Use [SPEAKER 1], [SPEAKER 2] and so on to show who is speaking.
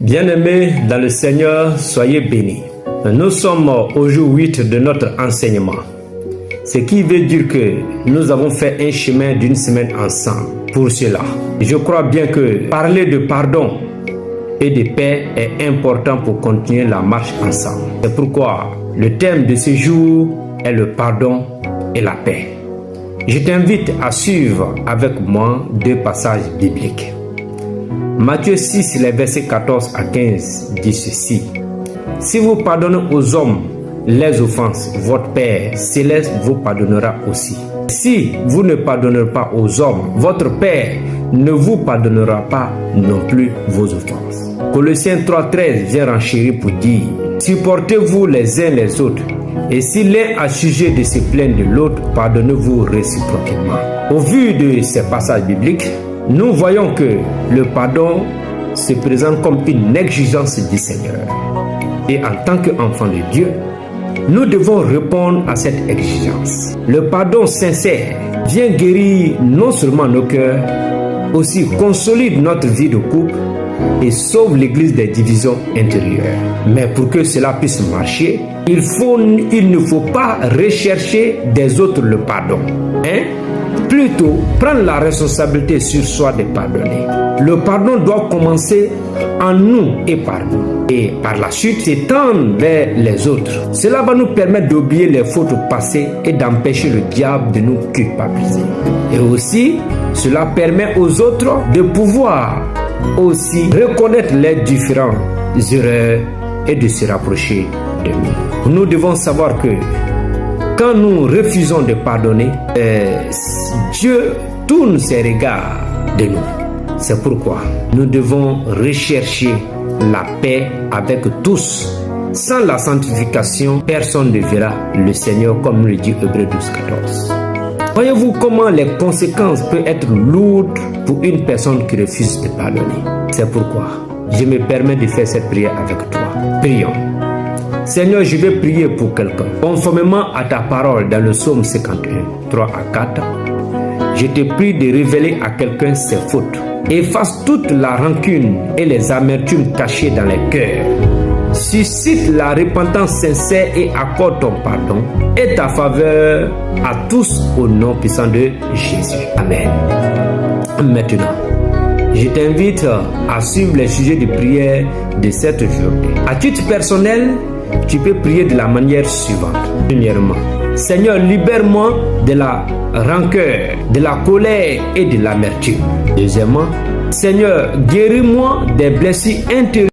[SPEAKER 1] Bien-aimés dans le Seigneur, soyez bénis. Nous sommes au jour 8 de notre enseignement. Ce qui veut dire que nous avons fait un chemin d'une semaine ensemble pour cela. Je crois bien que parler de pardon et de paix est important pour continuer la marche ensemble. C'est pourquoi le thème de ce jour est le pardon et la paix. Je t'invite à suivre avec moi deux passages bibliques. Matthieu 6, les versets 14 à 15 dit ceci. Si vous pardonnez aux hommes les offenses, votre Père céleste vous pardonnera aussi. Si vous ne pardonnez pas aux hommes, votre Père ne vous pardonnera pas non plus vos offenses. Colossiens 3,13 vient renchérir pour dire: supportez-vous les uns les autres, et si l'un a sujet de se plaindre de l'autre, pardonnez-vous réciproquement. Au vu de ces passages bibliques, nous voyons que le pardon se présente comme une exigence du Seigneur. Et en tant qu'enfants de Dieu, nous devons répondre à cette exigence. Le pardon sincère vient guérir non seulement nos cœurs, aussi consolide notre vie de couple et sauve l'Église des divisions intérieures. Mais pour que cela puisse marcher, il ne faut pas rechercher des autres le pardon. Plutôt, prendre la responsabilité sur soi de pardonner. Le pardon doit commencer en nous et par nous. Et par la suite, s'étendre vers les autres. Cela va nous permettre d'oublier les fautes passées et d'empêcher le diable de nous culpabiliser. Et aussi, cela permet aux autres de pouvoir aussi reconnaître les différentes erreurs et de se rapprocher de nous. Nous devons savoir que quand nous refusons de pardonner, Dieu tourne ses regards de nous. C'est pourquoi nous devons rechercher la paix avec tous. Sans la sanctification, personne ne verra le Seigneur, comme le dit Hébreux 12:14. Voyez-vous comment les conséquences peuvent être lourdes pour une personne qui refuse de pardonner. C'est pourquoi je me permets de faire cette prière avec toi. Prions. Seigneur, je vais prier pour quelqu'un. Conformément à ta parole dans le psaume 51, 3 à 4, je te prie de révéler à quelqu'un ses fautes. Efface toute la rancune et les amertumes cachées dans les cœurs. Suscite la repentance sincère et accorde ton pardon et ta faveur à tous au nom puissant de Jésus. Amen. Maintenant, je t'invite à suivre les sujets de prière de cette journée. À titre personnel, tu peux prier de la manière suivante. Premièrement, Seigneur, libère-moi de la rancœur, de la colère et de l'amertume. Deuxièmement, Seigneur, guéris-moi des blessures intérieures